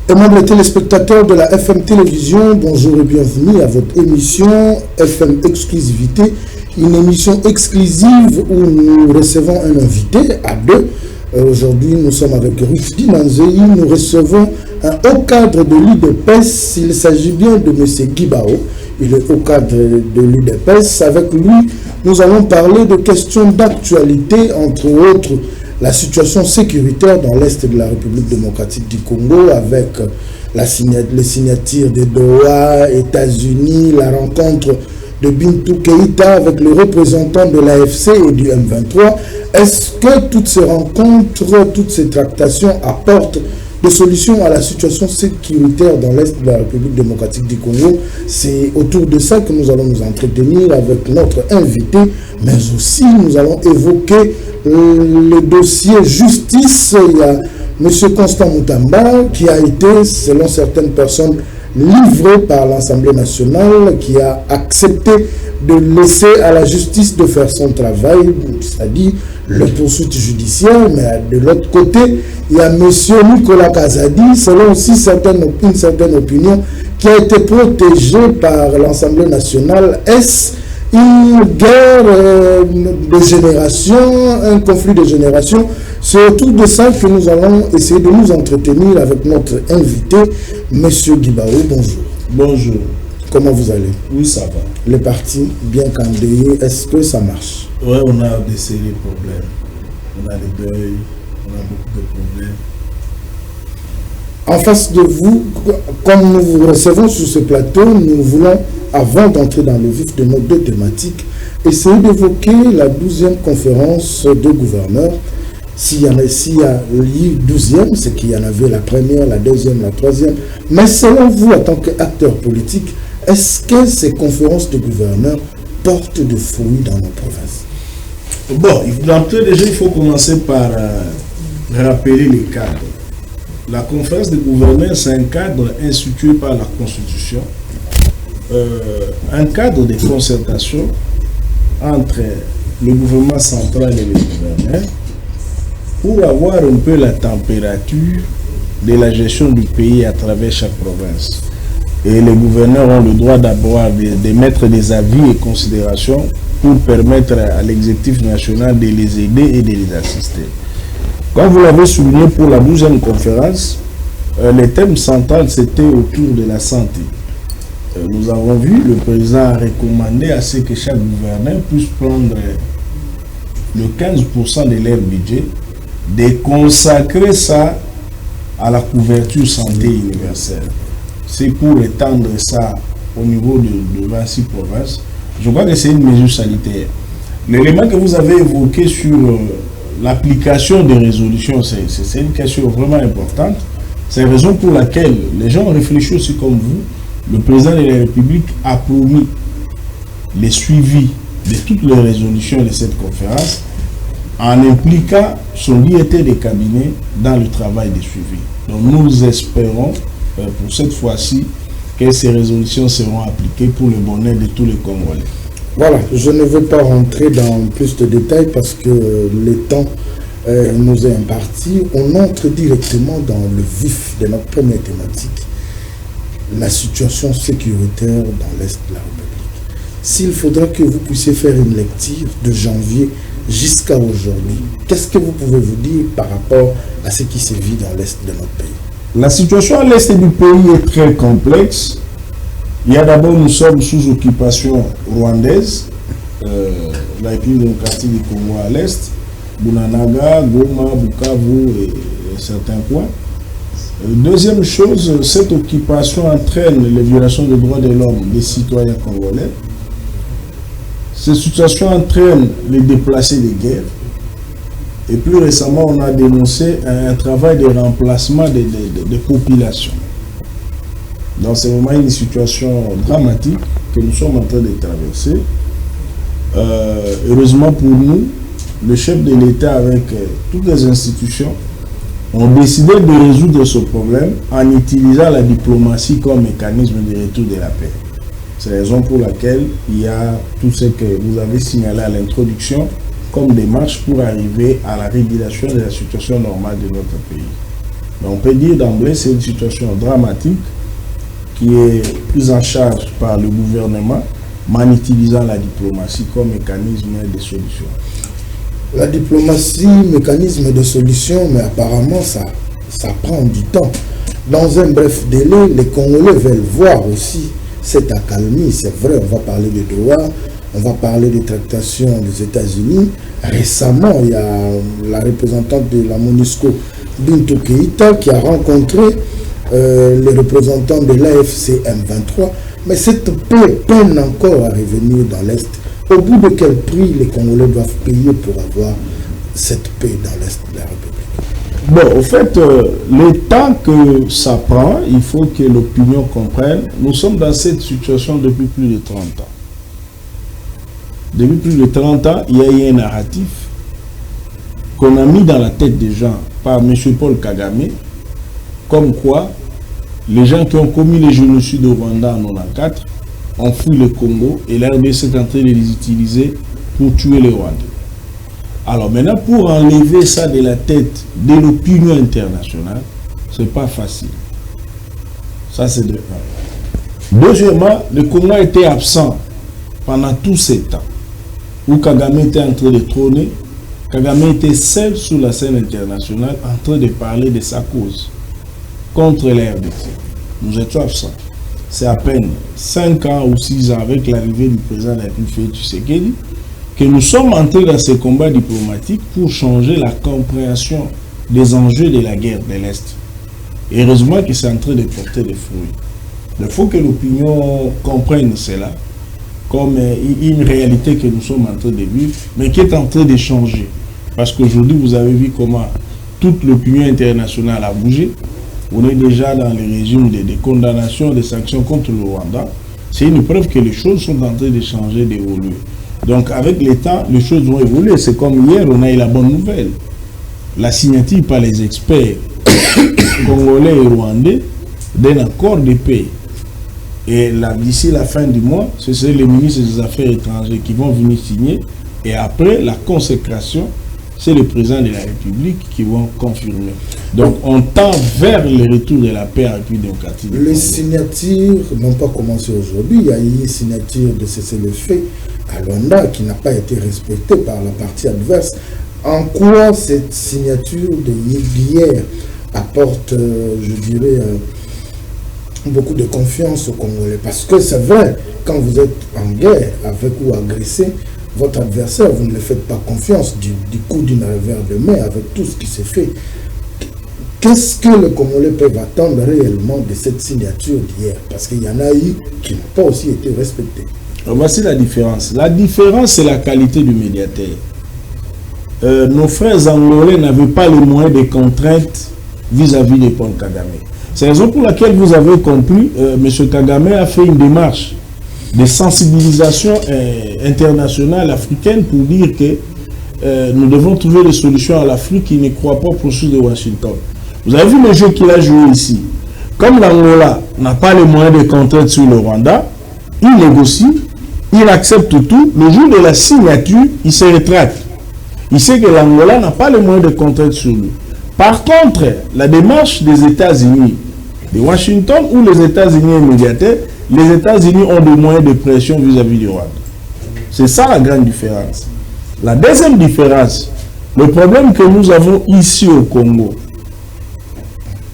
Aimables téléspectateurs de la FM Télévision, bonjour et bienvenue à votre émission FM Exclusivité, une émission exclusive où nous recevons un invité à deux. Aujourd'hui, nous sommes avec Rufdi Manzei, nous recevons un haut cadre de l'UDPS. Il s'agit bien de M. Guibao, il est haut cadre de l'UDPS. Avec lui, nous allons parler de questions d'actualité, entre autres la situation sécuritaire dans l'Est de la République démocratique du Congo, avec les signatures de Doha, États-Unis, la rencontre de Bintou Keïta avec le représentant de l'AFC et du M23. Est-ce que toutes ces rencontres, toutes ces tractations apportent des solutions à la situation sécuritaire dans l'Est de la République démocratique du Congo? C'est autour de ça que nous allons nous entretenir avec notre invité, mais aussi nous allons évoquer le dossier justice. Il y a M. Constant Moutamba qui a été, selon certaines personnes, livré par l'Assemblée nationale, qui a accepté de laisser à la justice de faire son travail, c'est-à-dire le poursuite judiciaire. Mais de l'autre côté, il y a M. Nicolas Kazadi, selon aussi une certaine opinion, qui a été protégé par l'Assemblée nationale. Est-ce une guerre de génération, un conflit de génération? C'est autour de ça que nous allons essayer de nous entretenir avec notre invité, M. Guibao. Bonjour. Bonjour. Comment vous allez? Oui, ça va. Les partis bien candidés, est-ce que ça marche? Oui, on a des séries de problèmes. On a des deuils, on a beaucoup de problèmes. En face de vous, comme nous vous recevons sur ce plateau, nous voulons, avant d'entrer dans le vif de nos deux thématiques, essayer d'évoquer la 12e conférence de gouverneurs. S'il y a eu 12e, c'est qu'il y en avait la première, la deuxième, la troisième. Mais selon vous, en tant qu'acteur politique, est-ce que ces conférences de gouverneurs portent de fruits dans nos provinces? Bon, d'entrée déjà, il faut commencer par rappeler les cadres. La conférence de gouverneurs, c'est un cadre institué par la Constitution, un cadre de concertation entre le gouvernement central et les gouverneurs pour avoir un peu la température de la gestion du pays à travers chaque province. Et les gouverneurs ont le droit d'avoir d'émettre des avis et considérations pour permettre à l'exécutif national de les aider et de les assister. Comme vous l'avez souligné pour la 12e conférence, le thème central c'était autour de la santé. Nous avons vu, le président a recommandé à ce que chaque gouverneur puisse prendre le 15% de leur budget, de consacrer ça à la couverture santé universelle. C'est pour étendre ça au niveau de 26 provinces. Je crois que c'est une mesure sanitaire. L'élément que vous avez évoqué sur l'application des résolutions, c'est une question vraiment importante. C'est la raison pour laquelle les gens réfléchissent aussi comme vous. Le président de la République a promis le suivi de toutes les résolutions de cette conférence en impliquant son directeur de cabinet dans le travail de suivi. Donc nous espérons pour cette fois-ci que ces résolutions seront appliquées pour le bonheur de tous les Congolais. Voilà, je ne veux pas rentrer dans plus de détails parce que le temps nous est imparti. On entre directement dans le vif de notre première thématique, la situation sécuritaire dans l'Est de la République. S'il faudrait que vous puissiez faire une lecture de janvier jusqu'à aujourd'hui, qu'est-ce que vous pouvez vous dire par rapport à ce qui se vit dans l'Est de notre pays? La situation à l'Est du pays est très complexe. Il y a d'abord, nous sommes sous occupation rwandaise, la République démocratique du Congo à l'Est, Bunanaga, Goma, Bukavu et certains points. Deuxième chose, cette occupation entraîne les violations des droits de l'homme des citoyens congolais. Cette situation entraîne les déplacés de guerre. Et plus récemment, on a dénoncé un travail de remplacement des populations. Dans ce moment, une situation dramatique que nous sommes en train de traverser. Heureusement pour nous, le chef de l'État avec toutes les institutions ont décidé de résoudre ce problème en utilisant la diplomatie comme mécanisme de retour de la paix. C'est la raison pour laquelle il y a tout ce que vous avez signalé à l'introduction comme démarche pour arriver à la régulation de la situation normale de notre pays. Donc, on peut dire d'emblée, c'est une situation dramatique qui est prise en charge par le gouvernement en utilisant la diplomatie comme mécanisme de solution. La diplomatie, mécanisme de solution, mais apparemment ça prend du temps. Dans un bref délai, les Congolais veulent voir aussi cette accalmie. C'est vrai, on va parler de Doha, on va parler des tractations des États-Unis. Récemment, il y a la représentante de la MONUSCO, Bintou Keïta, qui a rencontré les représentants de l'AFC M23. Mais cette paix peine encore à revenir dans l'Est. Au bout de quel prix les Congolais doivent payer pour avoir cette paix dans l'Est de la République? Bon, au fait, le temps que ça prend, il faut que l'opinion comprenne. Nous sommes dans cette situation depuis plus de 30 ans. Depuis plus de 30 ans, il y a eu un narratif qu'on a mis dans la tête des gens par M. Paul Kagame, comme quoi les gens qui ont commis les génocides au Rwanda en 1994 ont fui le Congo et la RDC est en train de les utiliser pour tuer les Rwandais. Alors maintenant, pour enlever ça de la tête de l'opinion internationale, c'est pas facile. Ça, c'est de un. Deuxièmement, le Congo était absent pendant tous ces temps où Kagame était en train de trôner. Kagame était seul sur la scène internationale en train de parler de sa cause contre la RDC. Nous étions absents. C'est à peine 5 ans ou 6 ans avec l'arrivée du président de la République Tshisekedi que nous sommes entrés dans ces combats diplomatiques pour changer la compréhension des enjeux de la guerre de l'Est. Et heureusement que c'est en train de porter des fruits. Il faut que l'opinion comprenne cela comme une réalité que nous sommes en train de vivre, mais qui est en train de changer. Parce qu'aujourd'hui, vous avez vu comment toute l'opinion internationale a bougé. On est déjà dans les régimes de condamnation, des sanctions contre le Rwanda. C'est une preuve que les choses sont en train de changer, d'évoluer. Donc avec le temps, les choses vont évoluer. C'est comme hier, on a eu la bonne nouvelle. La signature par les experts congolais et rwandais d'un accord de paix. Et d'ici la fin du mois, ce sont les ministres des Affaires étrangères qui vont venir signer. Et après la consécration, c'est le président de la République qui vont confirmer. Donc on tend vers le retour de la paix en République démocratique. Les signatures n'ont pas commencé aujourd'hui. Il y a eu une signature de cessez-le-feu à Luanda qui n'a pas été respectée par la partie adverse. En quoi cette signature d'hier apporte, je dirais, beaucoup de confiance aux Congolais? Parce que c'est vrai, quand vous êtes en guerre avec ou agressé, votre adversaire, vous ne le faites pas confiance du coup d'une revers de main avec tout ce qui s'est fait. Qu'est-ce que les Congolais peuvent attendre réellement de cette signature d'hier? Parce qu'il y en a eu qui n'ont pas aussi été respectés. Voici la différence. La différence, c'est la qualité du médiateur. Nos frères angolais n'avaient pas les moyens de contraintes vis-à-vis de Paul Kagame. C'est la raison pour laquelle vous avez compris, M. Kagame a fait une démarche de sensibilisation internationale africaine pour dire que nous devons trouver des solutions à l'Afrique qui ne croit pas au processus de Washington. Vous avez vu le jeu qu'il a joué ici. Comme l'Angola n'a pas les moyens de contraintes sur le Rwanda, il négocie, il accepte tout. Le jour de la signature, il se rétracte. Il sait que l'Angola n'a pas les moyens de contraintes sur lui. Par contre, la démarche des États-Unis, de Washington, où les États-Unis sont médiateurs, les États-Unis ont des moyens de pression vis-à-vis du Rwanda. C'est ça la grande différence. La deuxième différence, le problème que nous avons ici au Congo,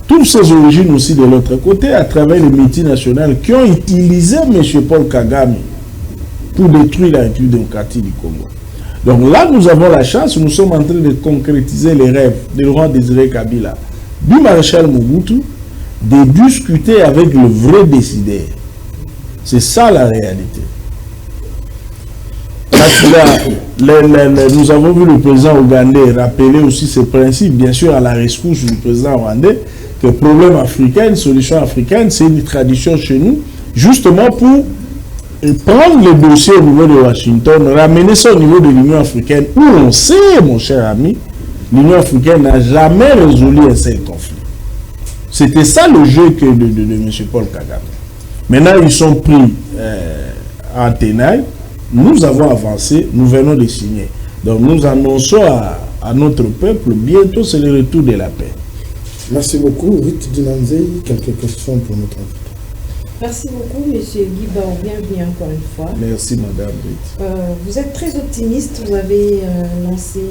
toutes ces origines aussi de l'autre côté, à travers les multinationales qui ont utilisé M. Paul Kagame pour détruire la République démocratique du Congo. Donc là, nous avons la chance, nous sommes en train de concrétiser les rêves de Laurent Désiré Kabila, du maréchal Mobutu, de discuter avec le vrai décideur. C'est ça la réalité. Nous avons vu le président ougandais rappeler aussi ses principes, bien sûr à la rescousse du président rwandais, que le problème africain, solution africaine, c'est une tradition chez nous, justement pour prendre le dossier au niveau de Washington, ramener ça au niveau de l'Union africaine, où on sait, mon cher ami, l'Union africaine n'a jamais résolu un seul conflit. C'était ça le jeu de M. Paul Kagame. Maintenant, ils sont pris en tenaille. Nous avons avancé, nous venons de signer. Donc, nous annonçons à notre peuple, bientôt, c'est le retour de la paix. Merci beaucoup. Ruth Dinanzei, quelques questions pour notre invité. Merci beaucoup, M. Guy Bao. Bienvenue encore une fois. Merci, Madame Ruth. Vous êtes très optimiste. Vous avez lancé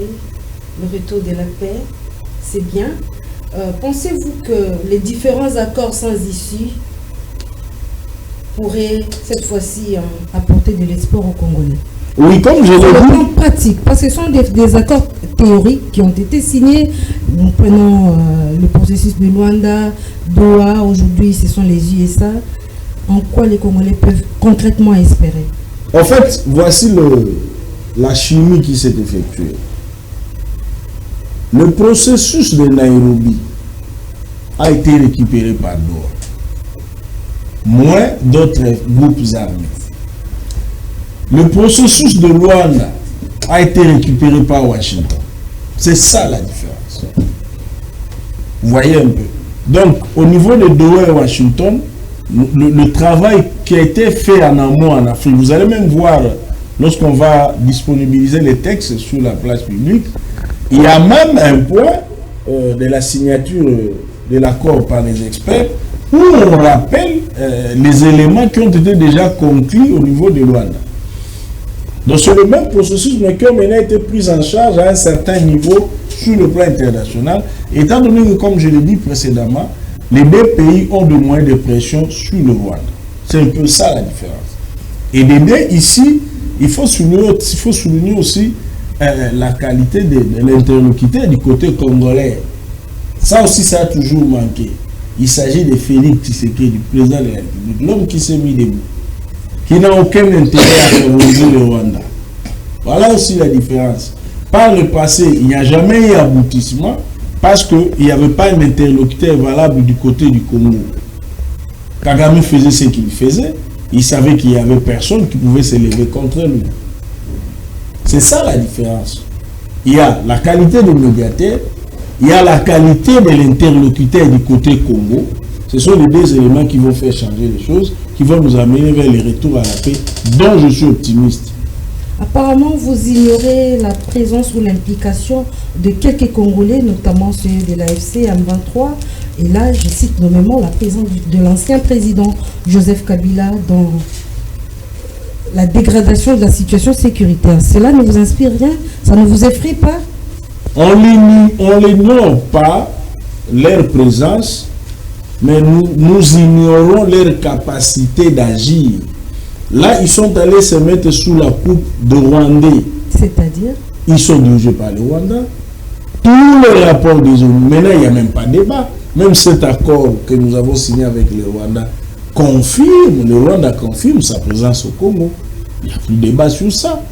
le retour de la paix. C'est bien. Pensez-vous que les différents accords sans issue pourraient cette fois-ci apporter de l'espoir aux Congolais? Oui, comme je l'ai dit. Sur le plan pratique, parce que ce sont des accords théoriques qui ont été signés. Nous prenons le processus de Luanda, Doha, aujourd'hui ce sont les USA. En quoi les Congolais peuvent concrètement espérer? En fait, voici la chimie qui s'est effectuée. Le processus de Nairobi a été récupéré par Doha, moins d'autres groupes armés. Le processus de Luanda a été récupéré par Washington. C'est ça la différence. Vous voyez un peu. Donc, au niveau de Doha et Washington, le travail qui a été fait en amont en Afrique, vous allez même voir, lorsqu'on va disponibiliser les textes sur la place publique, il y a même un point de la signature de l'accord par les experts où on rappelle les éléments qui ont été déjà conclus au niveau de Luanda. Donc c'est le même processus, mais qui a maintenant été pris en charge à un certain niveau sur le plan international, étant donné que, comme je l'ai dit précédemment, les deux pays ont de moyens de pression sur le Rwanda. C'est un peu ça la différence. Et des deux ici, il faut souligner aussi la qualité de l'interlocuteur du côté congolais. Ça aussi, ça a toujours manqué. Il s'agit de Félix Tshisekedi, du président de la République, l'homme qui s'est mis debout, qui n'a aucun intérêt à favoriser le Rwanda. Voilà aussi la différence. Par le passé, il n'y a jamais eu aboutissement parce qu'il n'y avait pas un interlocuteur valable du côté du Congo. Kagame faisait ce qu'il faisait, il savait qu'il n'y avait personne qui pouvait se lever contre lui. C'est ça la différence. Il y a la qualité du médiateur, il y a la qualité de l'interlocuteur du côté Congo. Ce sont les deux éléments qui vont faire changer les choses, qui vont nous amener vers le retour à la paix, dont je suis optimiste. Apparemment, vous ignorez la présence ou l'implication de quelques Congolais, notamment ceux de l'AFC M23. Et là, je cite nommément la présence de l'ancien président Joseph Kabila dans la dégradation de la situation sécuritaire. Cela ne vous inspire rien? Ça ne vous effraie pas? On n'ignore pas leur présence, mais nous ignorons leur capacité d'agir. Là, ils sont allés se mettre sous la coupe de Rwandais. C'est-à-dire? Ils sont dirigés par le Rwanda. Tous les rapports des ONU, maintenant, il n'y a même pas de débat. Même cet accord que nous avons signé avec le Rwanda confirme, le Rwanda confirme sa présence au Congo. Il n'y a plus de débat sur ça.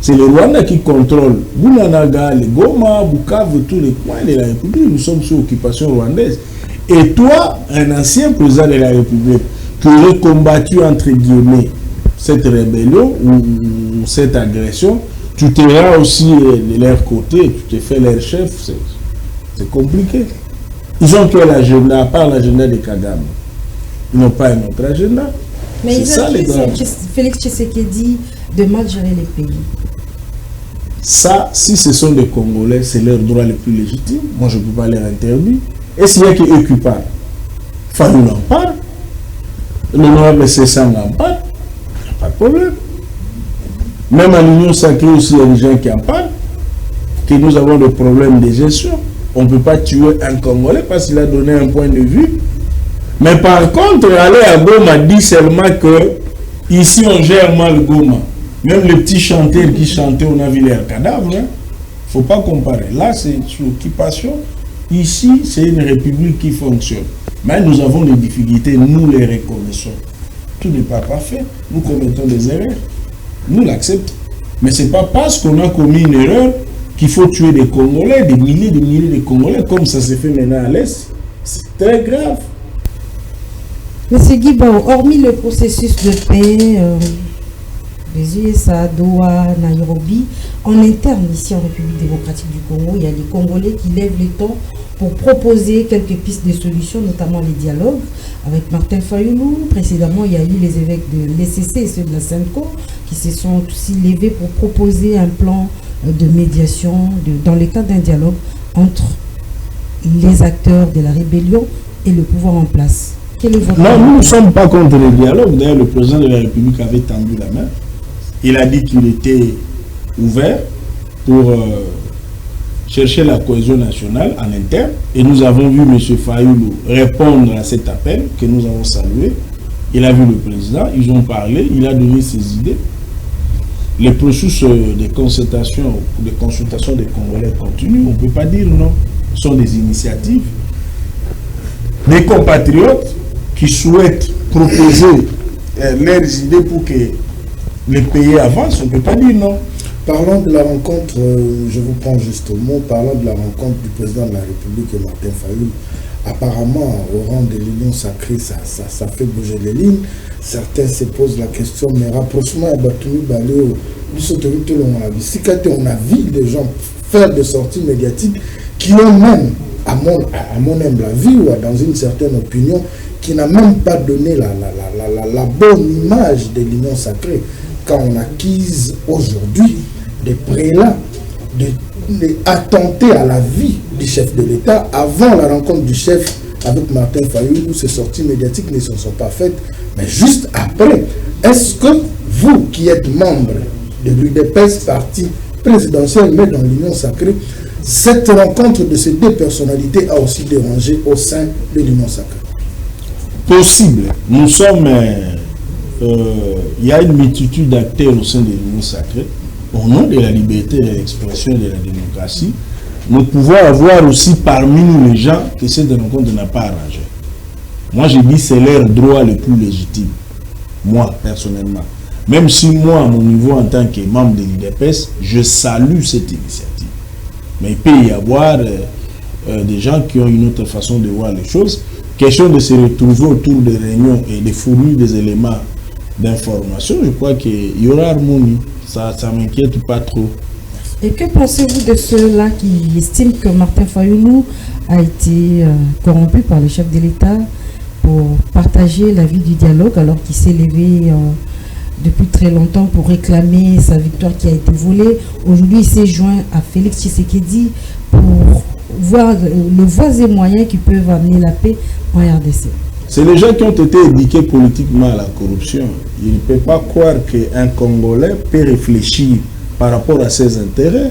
C'est le Rwanda qui contrôle Bunanaga, les Goma, Bukavu, tous les coins de la République. Nous sommes sous occupation rwandaise. Et toi, un ancien président de la République, qui aurait combattu, entre guillemets, cette rébellion ou cette agression, tu te rends aussi de leur côté, tu te fais leur chef, c'est compliqué. Ils ont quel agenda, à part l'agenda de Kagame? Ils n'ont pas un autre agenda. Mais ils ça, accusent Félix Tshisekedi de mal gérer les pays. Ça, si ce sont des Congolais, c'est leur droit le plus légitime. Moi, je ne peux pas leur interdire. Et s'il y a qui eux qui parlent, Fayou n'en parle, l'honorable Cessant n'en parle, il n'y a pas de problème. Même à l'Union sacrée aussi, il y a des gens qui en parlent, que nous avons des problèmes de gestion. On ne peut pas tuer un Congolais parce qu'il a donné un point de vue. Mais par contre, aller à Goma dit seulement que ici on gère mal Goma. Même les petits chanteurs qui chantaient, on a vu leurs cadavres. Il ne faut pas comparer. Là, c'est sous occupation. Ici, c'est une république qui fonctionne. Mais nous avons des difficultés, nous les reconnaissons. Tout n'est pas parfait. Nous commettons des erreurs. Nous l'acceptons. Mais ce n'est pas parce qu'on a commis une erreur qu'il faut tuer des Congolais, des milliers de Congolais, comme ça s'est fait maintenant à l'Est. C'est très grave. Monsieur Guibao, hormis le processus de paix des USA, Doha, Nairobi, en interne ici en République démocratique du Congo, il y a des Congolais qui lèvent les tons pour proposer quelques pistes de solutions, notamment les dialogues avec Martin Fayulu. Précédemment, il y a eu les évêques de l'ECC et ceux de la SENCO qui se sont aussi levés pour proposer un plan de médiation dans le cadre d'un dialogue entre les acteurs de la rébellion et le pouvoir en place. Quel est votre Non, nous ne sommes pas contre le dialogue. D'ailleurs, le président de la République avait tendu la main. Il a dit qu'il était ouvert pour chercher la cohésion nationale en interne. Et nous avons vu M. Fayoulou répondre à cet appel que nous avons salué. Il a vu le président, ils ont parlé, il a donné ses idées. Les processus de consultation des Congolais continuent. On ne peut pas dire non. Ce sont des initiatives. Des compatriotes qui souhaitent proposer leurs idées pour que les pays avancent, on ne peut pas dire non. Parlons de la rencontre, je vous prends juste au mot, parlons de la rencontre du président de la République et Martin Fayoulou. Apparemment, au rang de l'Union sacrée, ça fait bouger les lignes. Certains se posent la question, mais rapprochement à Batoumi Baléo, on a vu des gens faire des sorties médiatiques qui ont même, à mon humble avis, ou dans une certaine opinion, qui n'a même pas donné la bonne image de l'Union sacrée. Quand on acquise aujourd'hui des prélats, attenter à la vie du chef de l'État avant la rencontre du chef avec Martin Fayoulou, ces sorties médiatiques ne se sont pas faites, mais juste après. Est-ce que vous, qui êtes membre de l'UDPS, parti présidentiel, mais dans l'Union sacrée, cette rencontre de ces deux personnalités a aussi dérangé au sein de l'Union sacrée? Possible. Nous sommes... il y a une multitude d'acteurs au sein de l'Union sacrée. Au nom de la liberté de l'expression de la démocratie, nous pouvons avoir aussi parmi nous les gens que cette rencontre n'a pas arrangé. Moi, je dis que c'est leur droit le plus légitime. Moi, personnellement. Même si moi, à mon niveau, en tant que membre de l'UDPS, je salue cette initiative. Mais il peut y avoir des gens qui ont une autre façon de voir les choses. Question de se retrouver autour des réunions et de fournir des éléments d'information, je crois qu'il y aura harmonie. Ça ne m'inquiète pas trop. Et que pensez-vous de ceux-là qui estiment que Martin Fayoulou a été corrompu par le chef de l'État pour partager la vie du dialogue alors qu'il s'est levé depuis très longtemps pour réclamer sa victoire qui a été volée? Aujourd'hui, il s'est joint à Félix Tshisekedi pour voir les voies et moyens qui peuvent amener la paix en RDC. C'est les gens qui ont été éduqués politiquement à la corruption. Il ne peut pas croire qu'un Congolais peut réfléchir par rapport à ses intérêts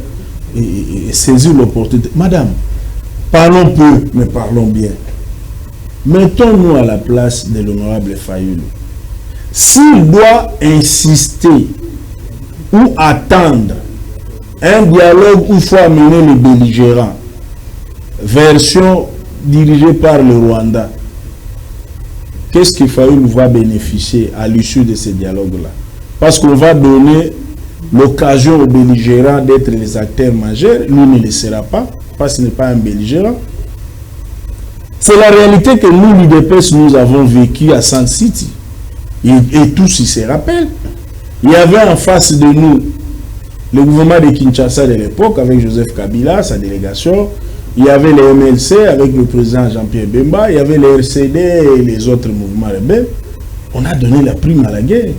et saisir l'opportunité. Madame, parlons peu, mais parlons bien. Mettons-nous à la place de l'honorable Fayoulou. S'il doit insister ou attendre un dialogue où il faut amener les belligérants, version dirigée par le Rwanda, qu'est-ce que Fayoulou va bénéficier à l'issue de ces dialogues-là? Parce qu'on va donner l'occasion aux belligérants d'être les acteurs majeurs, lui ne le sera pas, parce qu'il n'est pas un belligérant. C'est la réalité que nous, l'UDPS, nous avons vécu à San City. Et tous ils se rappellent. Il y avait en face de nous le gouvernement de Kinshasa de l'époque, avec Joseph Kabila, sa délégation. Il y avait les MLC avec le président Jean-Pierre Bemba, il y avait les RCD et les autres mouvements rebelles. On a donné la prime à la guerre.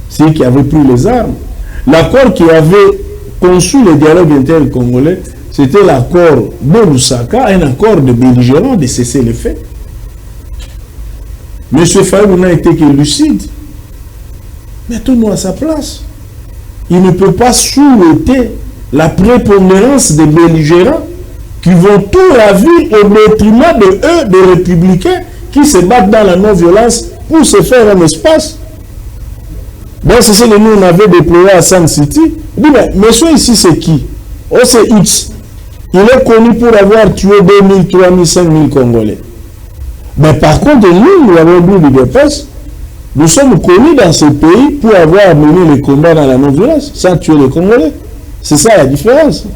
C'est eux qui avaient pris les armes. L'accord qui avait conçu le dialogue inter-congolais, c'était l'accord de Lusaka, un accord de belligérants de cesser les faits. M. Fayoulou n'a été que lucide. Mettons-nous à sa place. Il ne peut pas souhaiter la prépondérance des belligérants qui vont tout ravir au détriment de eux, des républicains, qui se battent dans la non-violence pour se faire un espace. Dans ce sens, nous, on avait déployé à San City. Il dit, mais monsieur ici, c'est qui? Oh, c'est X. Il est connu pour avoir tué 2000, 3000, 5000 Congolais. Mais par contre, nous avons dit l'UDPS, nous sommes connus dans ce pays pour avoir mené les combats dans la non-violence, sans tuer les Congolais. C'est ça la différence.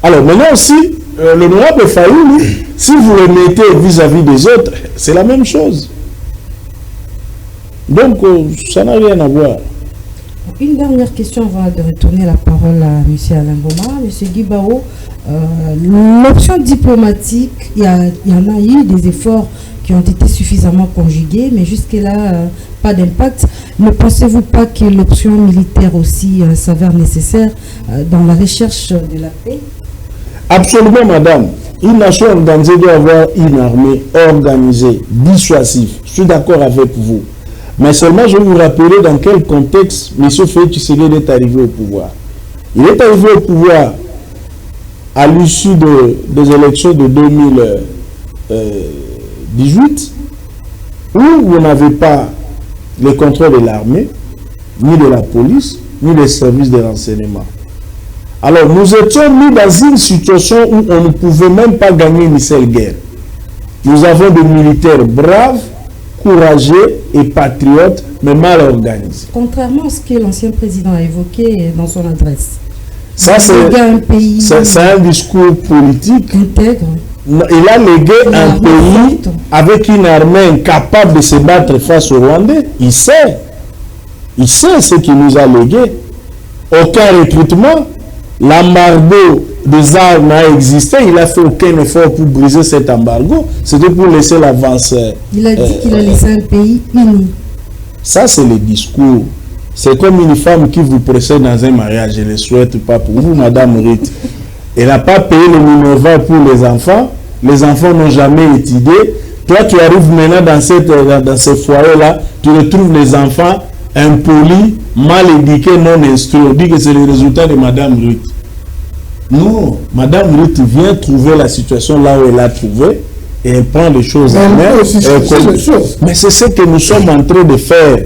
Alors maintenant aussi, l'honorable Fayoulou, si vous le mettez vis-à-vis des autres, c'est la même chose. Donc, ça n'a rien à voir. Une dernière question avant de retourner la parole à M. Alain Boma. M. Guibao, l'option diplomatique, il y en a eu des efforts qui ont été suffisamment conjugués, mais jusque-là, pas d'impact. Ne pensez-vous pas que l'option militaire aussi s'avère nécessaire dans la recherche de la paix? Absolument, madame. Une nation organisée doit avoir une armée organisée, dissuasive. Je suis d'accord avec vous. Mais seulement, je vais vous rappeler dans quel contexte M. Félix Tshisekedi est arrivé au pouvoir. Il est arrivé au pouvoir à l'issue des élections de 2018, où vous n'avez pas le contrôle de l'armée, ni de la police, ni des services de renseignement. Alors, nous étions mis dans une situation où on ne pouvait même pas gagner une seule guerre. Nous avons des militaires braves, courageux et patriotes, mais mal organisés. Contrairement à ce que l'ancien président a évoqué dans son adresse. Ça, c'est un discours politique. Intègre. Il a légué un pays avec une armée incapable de se battre face aux Rwandais. Il sait ce qu'il nous a légué. Aucun recrutement. L'embargo des armes a existé. Il n'a fait aucun effort pour briser cet embargo. C'était pour laisser l'avance. Il a dit qu'il a laissé un pays uni. Ça, c'est le discours. C'est comme une femme qui vous précède dans un mariage. Je ne le souhaite pas pour vous, Madame Rite. Elle n'a pas payé le Minerva pour les enfants. Les enfants n'ont jamais étudié. Toi, tu arrives maintenant dans ce foyer-là, tu retrouves les enfants impolis, mal éduqués, non instruits. On dit que c'est le résultat de Madame Ruth. Non, Madame Ruth vient trouver la situation là où elle a trouvé et elle prend les choses en main. Mais c'est ce que nous sommes en train de faire.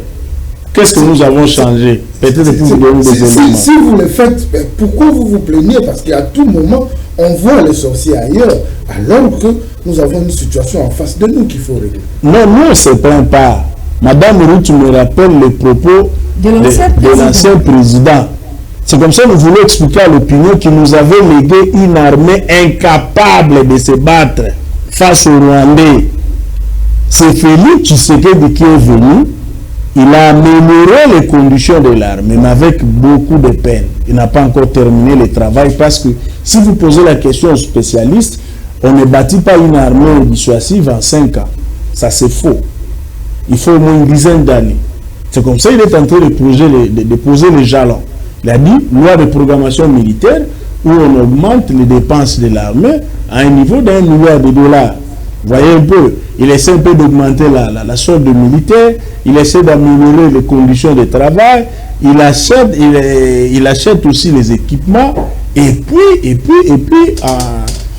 Qu'est-ce que nous avons changé? Peut-être pour vous donner des éléments. Si vous le faites, pourquoi vous vous plaignez? Parce qu'à tout moment, on voit les sorciers ailleurs, alors que nous avons une situation en face de nous qu'il faut régler. Non, nous, on ne se plaint pas. Madame Ruth me rappelle les propos de l'ancien président. C'est comme ça que nous voulons expliquer à l'opinion qu'il nous avait légué une armée incapable de se battre face aux Rwandais. C'est Félix Tshisekedi qui est venu. Il a amélioré les conditions de l'armée, mais avec beaucoup de peine. Il n'a pas encore terminé le travail parce que si vous posez la question aux spécialistes, on ne bâtit pas une armée dissuasive en 5 ans. Ça, c'est faux. Il faut au moins une dizaine d'années. C'est comme ça qu'il est en train de poser les jalons. Il a dit, loi de programmation militaire, où on augmente les dépenses de l'armée à un niveau d'$1 milliard. Vous voyez un peu, il essaie un peu d'augmenter la solde de militaires, il essaie d'améliorer les conditions de travail, il achète aussi les équipements, et puis,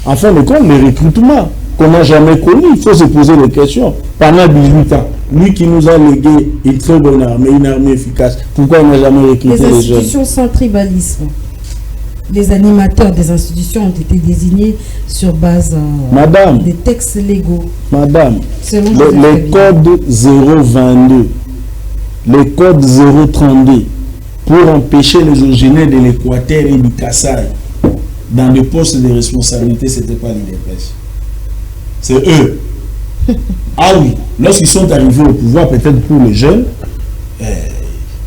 en fin de compte, les recrutements qu'on n'a jamais connus, il faut se poser des questions. Pendant 18 ans, lui qui nous a légué une très bonne armée, une armée efficace, pourquoi on n'a jamais recruté les jeunes? Les institutions sans tribalisme. Les animateurs des institutions ont été désignés sur base des textes légaux. Madame, les codes 022, les codes 032, pour empêcher les originaires de l'Équateur et du Kassai dans des postes de responsabilité, ce n'était pas l'IDPS. C'est eux. Ah oui, lorsqu'ils sont arrivés au pouvoir, peut-être pour les jeunes,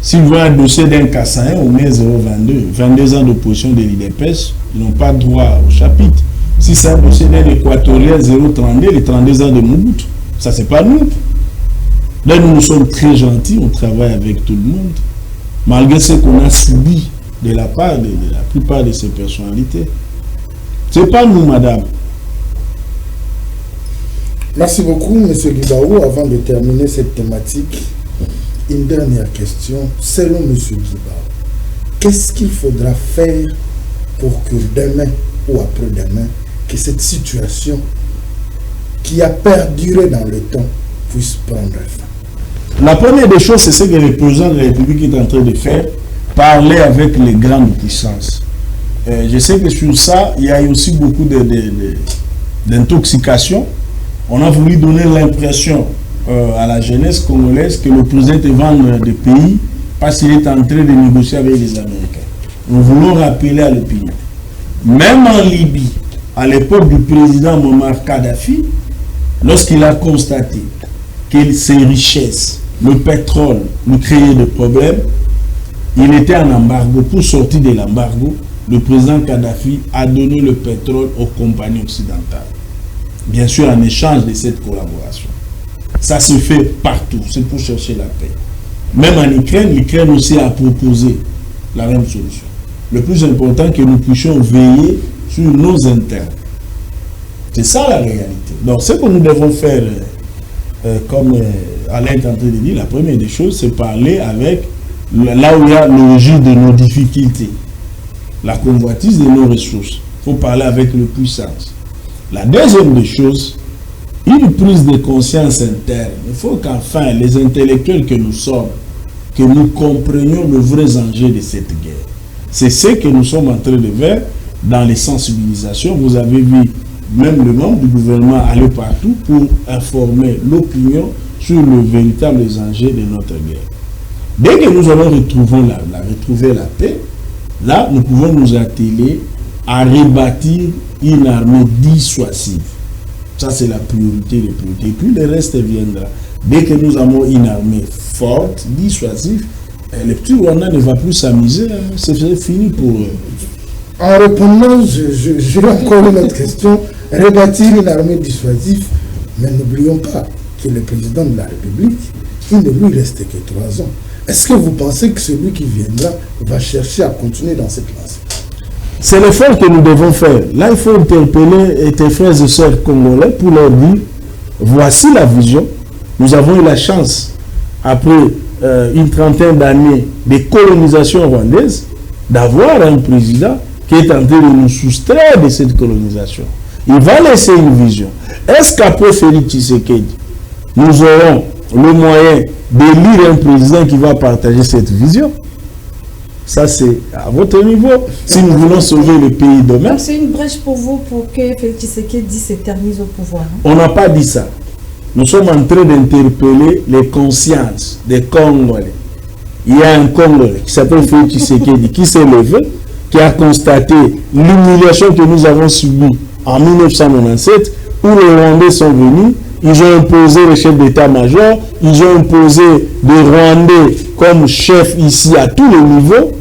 s'ils voient un dossier d'un Kassaïen, au moins 022, 22 ans d'opposition de l'IDPS, ils n'ont pas droit au chapitre. Si c'est un dossier d'un Équatorien 032, les 32 ans de Mobutu, ça c'est pas nous. Là nous sommes très gentils, on travaille avec tout le monde, malgré ce qu'on a subi de la part de la plupart de ces personnalités. C'est pas nous, madame. Merci beaucoup, M. Guibaou. Avant de terminer cette thématique, une dernière question. Selon M. Guibaou, qu'est-ce qu'il faudra faire pour que demain ou après-demain, que cette situation qui a perduré dans le temps puisse prendre fin? La première des choses, c'est ce que le président de la République est en train de faire, parler avec les grandes puissances. Je sais que sur ça, il y a aussi beaucoup d'intoxication. On a voulu donner l'impression à la jeunesse congolaise que le président est vendre des pays parce qu'il est en train de négocier avec les Américains. Nous voulons rappeler à l'opinion. Même en Libye, à l'époque du président Muammar Kadhafi, lorsqu'il a constaté que ses richesses, le pétrole, lui créaient des problèmes, il était en embargo. Pour sortir de l'embargo, le président Kadhafi a donné le pétrole aux compagnies occidentales. Bien sûr, en échange de cette collaboration. Ça se fait partout, c'est pour chercher la paix. Même en Ukraine, l'Ukraine aussi a proposé la même solution. Le plus important, que nous puissions veiller sur nos intérêts. C'est ça la réalité. Donc ce que nous devons faire, comme Alain est en train de dire, la première des choses, c'est parler avec là où il y a l'origine de nos difficultés, la convoitise de nos ressources. Il faut parler avec le puissance. La deuxième des choses, une prise de conscience interne. Il faut qu'enfin les intellectuels que nous sommes, que nous comprenions le vrai enjeu de cette guerre. C'est ce que nous sommes en train de faire dans les sensibilisations. Vous avez vu même le membre du gouvernement aller partout pour informer l'opinion sur le véritable enjeu de notre guerre. Dès que nous allons retrouver la paix, là, nous pouvons nous atteler à rebâtir une armée dissuasive. Ça, c'est la priorité des priorités. Et puis, le reste viendra. Dès que nous avons une armée forte, dissuasive, les petits Rwandais ne va plus s'amuser. Hein. C'est fini pour eux. En répondant, je vais encore une autre question. Rebâtir une armée dissuasive, mais n'oublions pas que le président de la République, il ne lui reste que 3 ans. Est-ce que vous pensez que celui qui viendra va chercher à continuer dans cette lancée? C'est l'effort que nous devons faire. Là, il faut interpeller tes frères et sœurs congolais pour leur dire, voici la vision. Nous avons eu la chance, après une trentaine d'années de colonisation rwandaise, d'avoir un président qui est en train de nous soustraire de cette colonisation. Il va laisser une vision. Est-ce qu'après Félix Tshisekedi, nous aurons le moyen d'élire un président qui va partager cette vision? Ça, c'est à votre niveau. Si nous voulons sauver le pays demain. Donc, c'est une brèche pour vous pour que Félix Tshisekedi s'éternise au pouvoir. Hein? On n'a pas dit ça. Nous sommes en train d'interpeller les consciences des Congolais. Il y a un Congolais qui s'appelle Félix Tshisekedi qui s'est levé, qui a constaté l'humiliation que nous avons subie en 1997, où les Rwandais sont venus, ils ont imposé le chef d'état-major, ils ont imposé des Rwandais comme chef ici à tous les niveaux,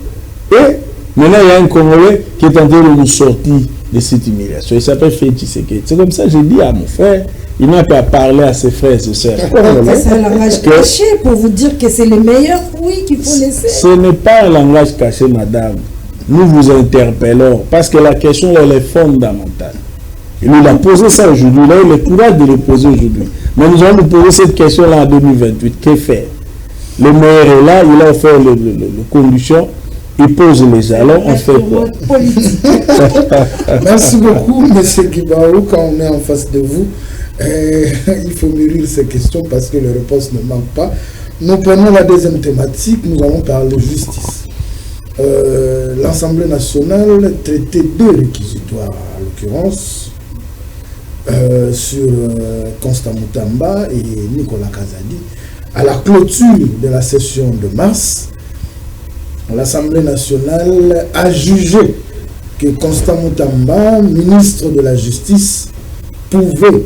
et maintenant il y a un Congolais qui est en train de nous sortir de cette humiliation. Il s'appelle Félix Tshisekedi. C'est comme ça que j'ai dit à mon frère, il n'a qu'à parler à ses frères et ses sœurs. C'est un langage caché pour vous dire que c'est les meilleurs fruits qu'il faut laisser. Ce n'est pas un langage caché, madame. Nous vous interpellons parce que la question elle est fondamentale. Il nous a posé ça aujourd'hui, il a eu le courage de le poser aujourd'hui. Mais nous allons nous poser cette question-là en 2028. Que faire? Le maire est là, il a offert les conditions, il pose les jalons, on fait quoi? Merci beaucoup, M. Guibaou. Quand on est en face de vous, il faut mûrir ces questions parce que les réponses ne manquent pas. Nous prenons la deuxième thématique, nous allons parler de justice. L'Assemblée nationale traitait 2 réquisitoires, en l'occurrence, sur Constant Moutamba et Nicolas Kazadi. À la clôture de la session de mars, l'Assemblée nationale a jugé que Constant Moutamba, ministre de la Justice, pouvait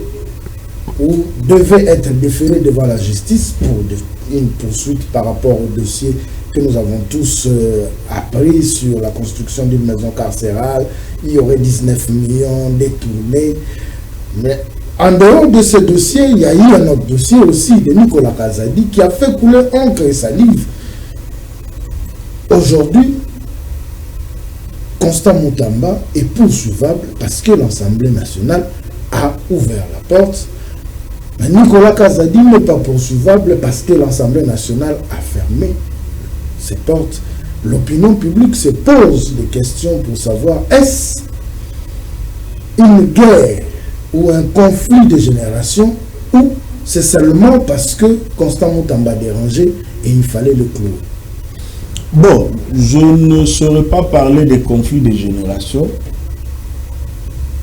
ou devait être déféré devant la justice pour une poursuite par rapport au dossier que nous avons tous appris sur la construction d'une maison carcérale. Il y aurait 19 millions détournés. Mais en dehors de ce dossier, il y a eu un autre dossier aussi de Nicolas Kazadi qui a fait couler encre et salive. Aujourd'hui, Constant Moutamba est poursuivable parce que l'Assemblée nationale a ouvert la porte. Mais Nicolas Kazadi n'est pas poursuivable parce que l'Assemblée nationale a fermé ses portes. L'opinion publique se pose des questions pour savoir est-ce une guerre ou un conflit de génération ou c'est seulement parce que Constant Moutamba dérangé et il fallait le clouer. Bon, je ne saurais pas parler de conflit de génération.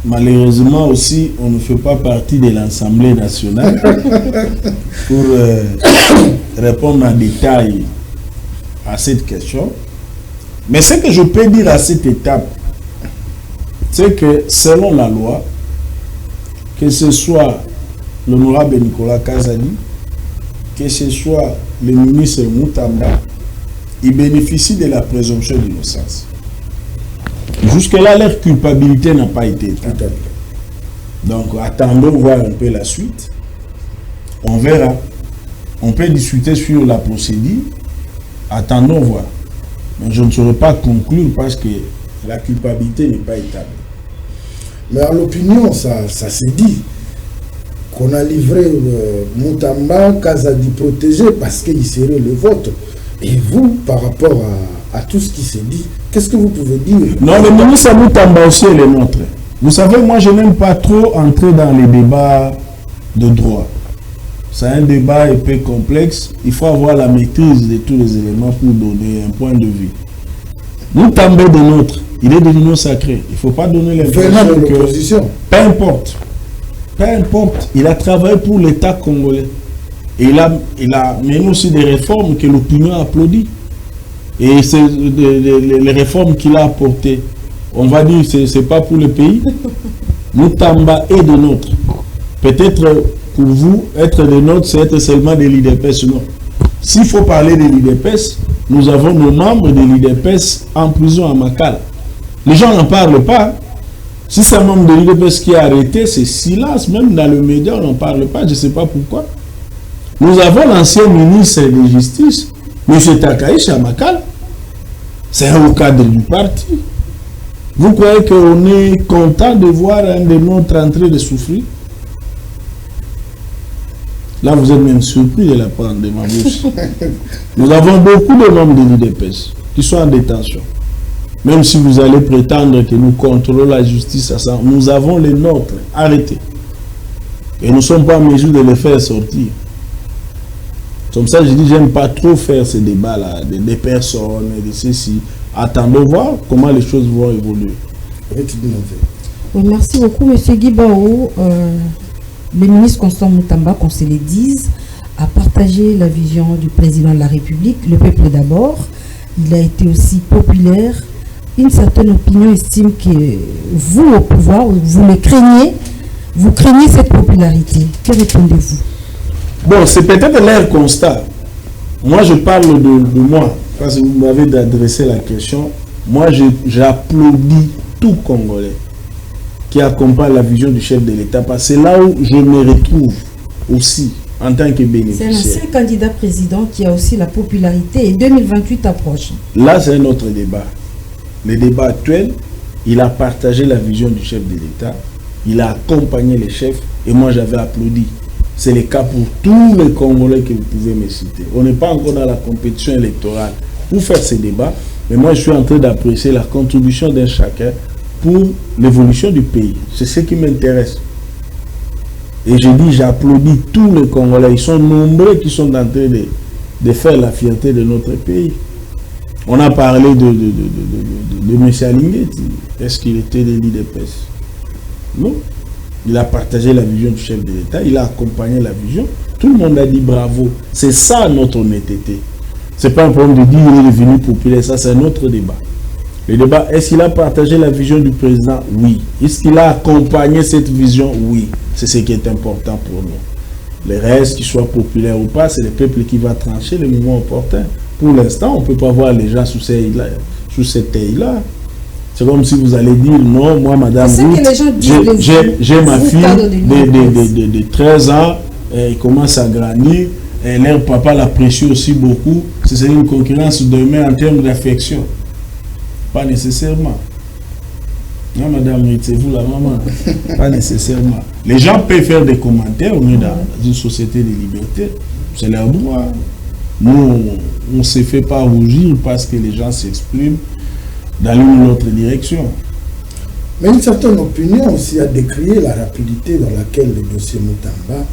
Malheureusement aussi, on ne fait pas partie de l'Assemblée nationale pour répondre en détail à cette question. Mais ce que je peux dire à cette étape, c'est que selon la loi, que ce soit l'honorable Nicolas Kazadi, que ce soit le ministre Moutamba, ils bénéficient de la présomption d'innocence. Jusque-là, leur culpabilité n'a pas été établie. Donc, attendons voir un peu la suite. On verra. On peut discuter sur la procédure. Attendons voir. Mais je ne saurais pas conclure parce que la culpabilité n'est pas établie. Mais à l'opinion, ça s'est dit qu'on a livré Moutamba, Kazadi protégé parce qu'il serait le vôtre. Et vous, par rapport à tout ce qui s'est dit, qu'est-ce que vous pouvez dire? Non, le ministre Moutamba aussi est le nôtre. Vous savez, moi, je n'aime pas trop entrer dans les débats de droit. C'est un débat un peu complexe. Il faut avoir la maîtrise de tous les éléments pour donner un point de vue. Moutamba est de nôtre. Il est de l'union sacrée. Il ne faut pas donner l'impression que... l'opposition. Peu importe. Peu importe. Il a travaillé pour l'État congolais. Et il a mené aussi des réformes que l'opinion a applaudi. Et c'est les réformes qu'il a apportées. On va dire que ce n'est pas pour le pays. Moutamba est de nôtre. Peut-être pour vous, être de nôtre, c'est être seulement des l'IDPS. Non. S'il faut parler de l'IDPS, nous avons nos membres de l'IDPS en prison à Makala. Les gens n'en parlent pas. Si c'est un membre de l'IDPS qui est arrêté, c'est silence. Même dans le média, on n'en parle pas. Je ne sais pas pourquoi. Nous avons l'ancien ministre de Justice, M. Takaï à Makala. C'est un haut cadre du parti. Vous croyez qu'on est content de voir un de nôtres en train de souffrir? Là, vous êtes même surpris de la prendre de ma bouche. Nous avons beaucoup de membres de l'IDPS qui sont en détention. Même si vous allez prétendre que nous contrôlons la justice à ça, nous avons les nôtres arrêtés. Et nous ne sommes pas en mesure de les faire sortir. Comme ça, je dis, j'aime pas trop faire ces débats-là, des personnes, de ceci. Attendons voir comment les choses vont évoluer. Oui, merci beaucoup, M. Guibao. Le ministre Constant Moutamba, qu'on se le dise, a partagé la vision du président de la République, le peuple d'abord. Il a été aussi populaire. Une certaine opinion estime que vous, au pouvoir, vous le craignez, vous craignez cette popularité. Que répondez-vous? Bon, c'est peut-être leur constat. Moi, je parle de moi, parce que vous m'avez adressé la question. Moi, j'applaudis tout Congolais qui accompagne la vision du chef de l'État, parce que c'est là où je me retrouve aussi en tant que bénéficiaire. C'est un ancien candidat président qui a aussi la popularité et 2028 approche. Là, c'est un autre débat. Le débat actuel, il a partagé la vision du chef de l'État, il a accompagné les chefs et moi j'avais applaudi. C'est le cas pour tous les Congolais que vous pouvez me citer. On n'est pas encore dans la compétition électorale pour faire ces débats, mais moi je suis en train d'apprécier la contribution d'un chacun pour l'évolution du pays. C'est ce qui m'intéresse. Et je dis, j'applaudis tous les Congolais. Ils sont nombreux qui sont en train de faire la fierté de notre pays. On a parlé de M. Alinguetti. Est-ce qu'il était de l'IDPS? Non. Il a partagé la vision du chef de l'État. Il a accompagné la vision. Tout le monde a dit bravo. C'est ça notre honnêteté. Ce n'est pas un problème de dire qu'il est devenu populaire. Ça, c'est un autre débat. Le débat, est-ce qu'il a partagé la vision du président? Oui. Est-ce qu'il a accompagné cette vision? Oui. C'est ce qui est important pour nous. Le reste, qu'il soit populaire ou pas, c'est le peuple qui va trancher le moment opportun. Pour l'instant, on ne peut pas voir les gens sous cette taille-là. C'est comme si vous allez dire, non, moi, madame, j'ai ma fille de 13 ans, elle commence à grandir, et leur papa l'apprécie aussi beaucoup. C'est une concurrence demain en termes d'affection. Pas nécessairement. Non, madame, c'est vous la maman. Pas nécessairement. Les gens peuvent faire des commentaires. On est dans une société de liberté. C'est leur droit. Nous, on ne se fait pas rougir parce que les gens s'expriment dans l'une ou l'autre direction. Mais une certaine opinion aussi a décrié la rapidité dans laquelle le dossier Moutamba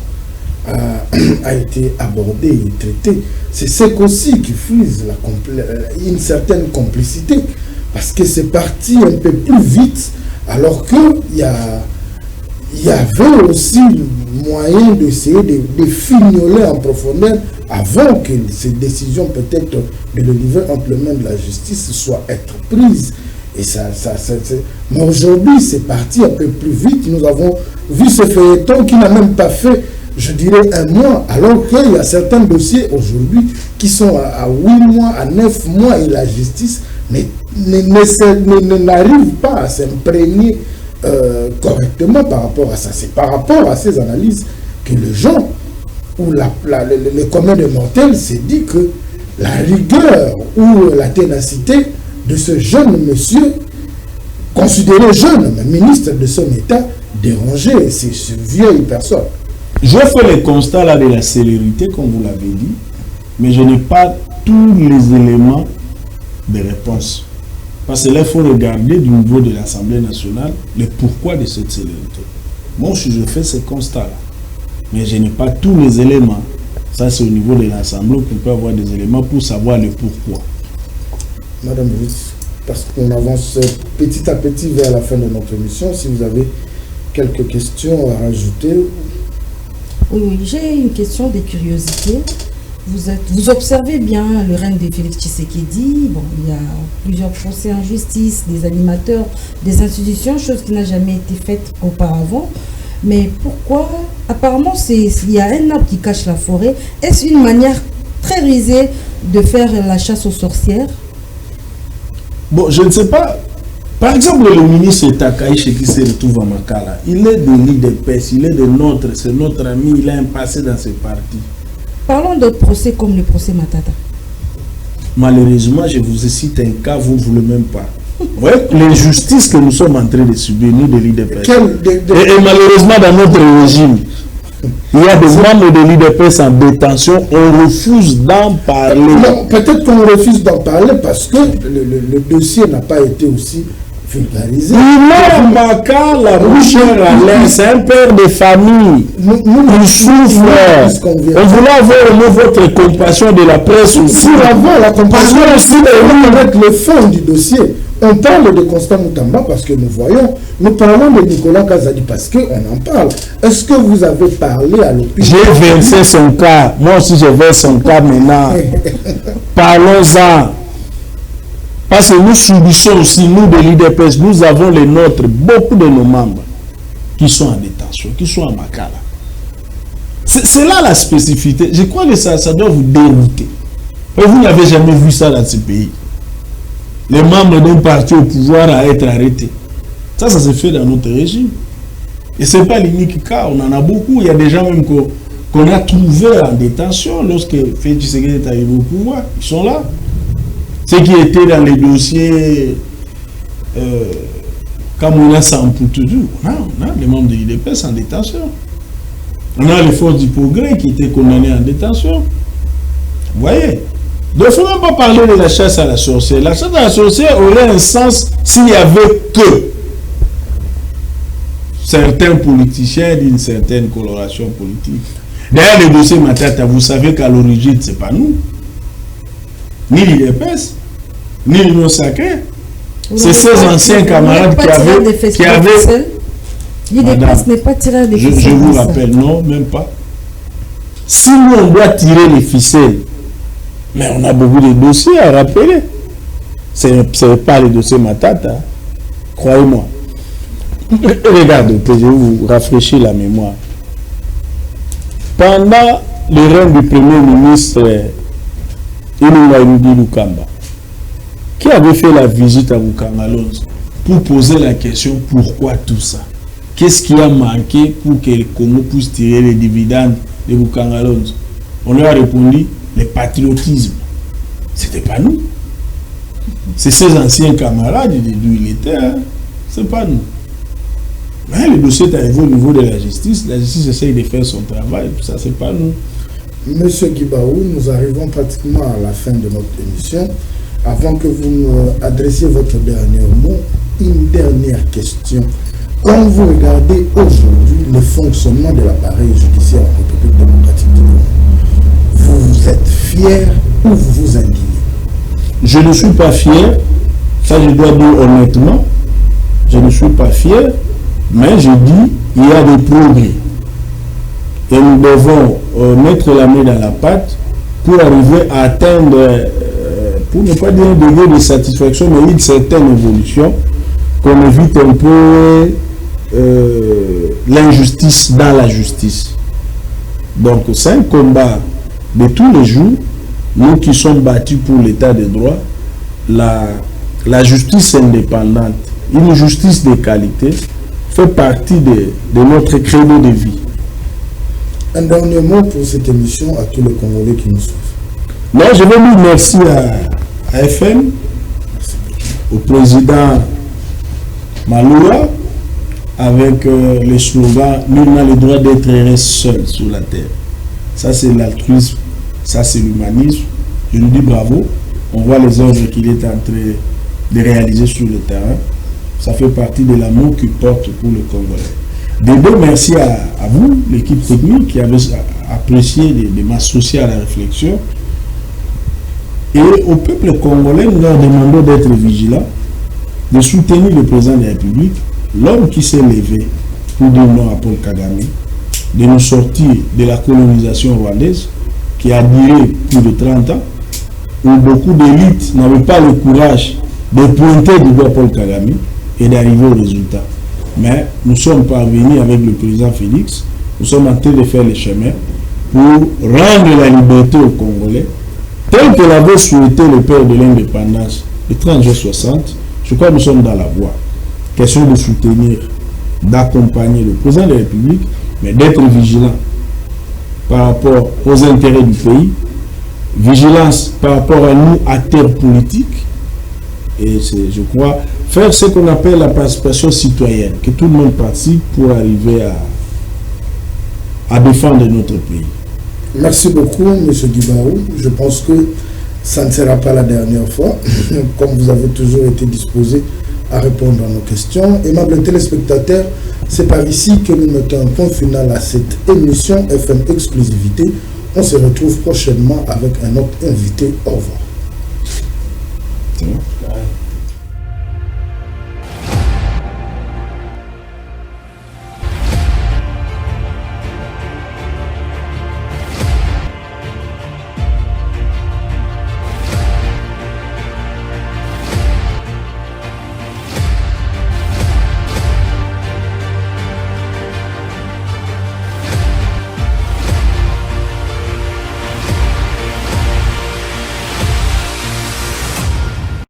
a été abordé et traité. C'est ce aussi qui frise une certaine complicité. Parce que c'est parti un peu plus vite, alors qu'il y avait aussi moyen d'essayer de fignoler en profondeur avant que ces décisions peut-être de le livrer entre les mains de la justice soient être prises. Et mais aujourd'hui, c'est parti un peu plus vite. Nous avons vu ce feuilleton qui n'a même pas fait, je dirais, un mois, alors qu'il y a certains dossiers aujourd'hui qui sont à 8 mois, à 9 mois, et la justice n'arrive pas à s'imprégner correctement par rapport à ça. C'est par rapport à ces analyses que les gens, ou le commun des mortels, s'est dit que la rigueur ou la ténacité de ce jeune monsieur considéré jeune, mais ministre de son État, dérangé, c'est ce vieille personne. Je fais le constat là de la célérité, comme vous l'avez dit, mais je n'ai pas tous les éléments de réponse. Parce que là, il faut regarder du niveau de l'Assemblée nationale le pourquoi de cette célérité. Moi, je fais ce constat-là, mais je n'ai pas tous les éléments. Ça, c'est au niveau de l'Assemblée qu'on peut avoir des éléments pour savoir le pourquoi. Madame Brice, parce qu'on avance petit à petit vers la fin de notre émission, si vous avez quelques questions à rajouter. Oui, j'ai une question de curiosité. Vous observez bien le règne de Félix Tshisekedi. Bon, il y a plusieurs procès en justice, des animateurs, des institutions, chose qui n'a jamais été faite auparavant. Mais pourquoi? Apparemment, il y a un arbre qui cache la forêt. Est-ce une manière très risée de faire la chasse aux sorcières? Bon, je ne sais pas. Par exemple, le ministre Takaïche qui se retrouve à Makala, il est de l'IDPS, il est de c'est notre ami, il a un passé dans ce parti. Parlons d'autres procès comme le procès Matata. Malheureusement, je vous cite un cas, vous ne voulez même pas. Ouais, l'injustice que nous sommes en train de subir, nous de l'IDPS. Et malheureusement, dans notre régime, il y a des membres de l'IDPS en détention, on refuse d'en parler. Non, peut-être qu'on refuse d'en parler parce que le dossier n'a pas été aussi vulgarisé. Il n'a pas la bouche à l'air, c'est un père de famille. Il souffre. On voulait avoir votre compassion de la presse aussi. Pour avoir la compassion aussi avec le fond du dossier. On parle de Constant Moutamba parce que nous voyons, nous parlons de Nicolas Kazadi parce qu'on en parle. Est-ce que vous avez parlé à l'opinion? J'ai versé son cas. Moi aussi, je verse son cas maintenant. Parlons-en. Parce que nous subissons aussi, nous de l'IDPS, nous avons les nôtres, beaucoup de nos membres qui sont en détention, qui sont à Makala. C'est là la spécificité. Je crois que ça doit vous dérouter. Et vous n'avez jamais vu ça dans ce pays. Les membres d'un parti au pouvoir à être arrêtés. Ça se fait dans notre régime. Et ce n'est pas l'unique cas, on en a beaucoup. Il y a des gens même qu'on a trouvés en détention lorsque Félix Tshisekedi est arrivé au pouvoir. Ils sont là. Ceux qui étaient dans les dossiers Kamuna Sampoutoudou, on a les membres de l'IDPS en détention. On a les forces du progrès qui étaient condamnées en détention. Vous voyez? Donc, il ne faut même pas parler de la chasse à la sorcière. La chasse à la sorcière aurait un sens s'il n'y avait que certains politiciens d'une certaine coloration politique. D'ailleurs, le dossier Matata, vous savez qu'à l'origine, ce n'est pas nous. Ni l'IDPS, ni l'Union sacrée. C'est ces anciens camarades qui avaient... L'IDPS n'est pas tiré des ficelles. Je vous rappelle, non, même pas. Si nous, on doit tirer les ficelles, mais on a beaucoup de dossiers à rappeler. Ce n'est pas le dossier Matata. Croyez-moi. Regardez, je vais vous rafraîchir la mémoire. Pendant le règne du premier ministre Ilunga Lukamba, qui avait fait la visite à Bukangalonzo pour poser la question pourquoi tout ça? Qu'est-ce qui a manqué pour que le Congo puisse tirer les dividendes de Bukangalonzo? On lui a répondu le patriotisme. C'était pas nous. C'est ces anciens camarades d'où il était. Hein? C'est pas nous. Mais le dossier est arrivé au niveau de la justice. La justice essaye de faire son travail. Ça, c'est pas nous. Monsieur Guibaou, nous arrivons pratiquement à la fin de notre émission. Avant que vous me adressiez votre dernier mot, une dernière question. Quand vous regardez aujourd'hui le fonctionnement de l'appareil judiciaire en République démocratique du Congo, vous êtes fier ou vous vous indignez? Je ne suis pas fier, ça je dois dire honnêtement, je ne suis pas fier, mais je dis il y a des progrès. Et nous devons mettre la main dans la pâte pour arriver à atteindre, pour ne pas dire un degré de satisfaction, mais une certaine évolution, qu'on évite un peu l'injustice dans la justice. Donc c'est un combat de tous les jours, nous qui sommes battus pour l'état de droit, la justice indépendante, une justice de qualité, fait partie de notre credo de vie. Un dernier mot pour cette émission à tous les Congolais qui nous suivent. Non, je veux dire merci à FM, au président Maloua, avec le slogan « Nul n'a le droit d'être heureux seul sur la terre ». Ça, c'est l'altruisme, ça, c'est l'humanisme. Je nous dis bravo. On voit les œuvres qu'il est en train de réaliser sur le terrain. Ça fait partie de l'amour qu'il porte pour le Congolais. D'abord, merci à vous, l'équipe technique, qui avait apprécié de m'associer à la réflexion. Et au peuple congolais, nous leur demandons d'être vigilants, de soutenir le président de la République, l'homme qui s'est levé pour dire non à Paul Kagame, de nous sortir de la colonisation rwandaise qui a duré plus de 30 ans, où beaucoup d'élites n'avaient pas le courage de pointer du doigt Paul Kagame et d'arriver au résultat. Mais nous sommes parvenus avec le président Félix, nous sommes en train de faire le chemin pour rendre la liberté aux Congolais, tel que l'avait souhaité le père de l'indépendance, le 30 juin 60. Je crois que nous sommes dans la voie. Question de soutenir, d'accompagner le président de la République, mais d'être vigilant par rapport aux intérêts du pays, vigilance par rapport à nous, acteurs politiques, et c'est, je crois, faire ce qu'on appelle la participation citoyenne, que tout le monde participe pour arriver à défendre notre pays. Merci beaucoup, M. Guibarou. Je pense que ça ne sera pas la dernière fois, comme vous avez toujours été disposé à répondre à nos questions. Aimables téléspectateurs, c'est par ici que nous mettons un point final à cette émission FM Exclusivité. On se retrouve prochainement avec un autre invité. Au revoir.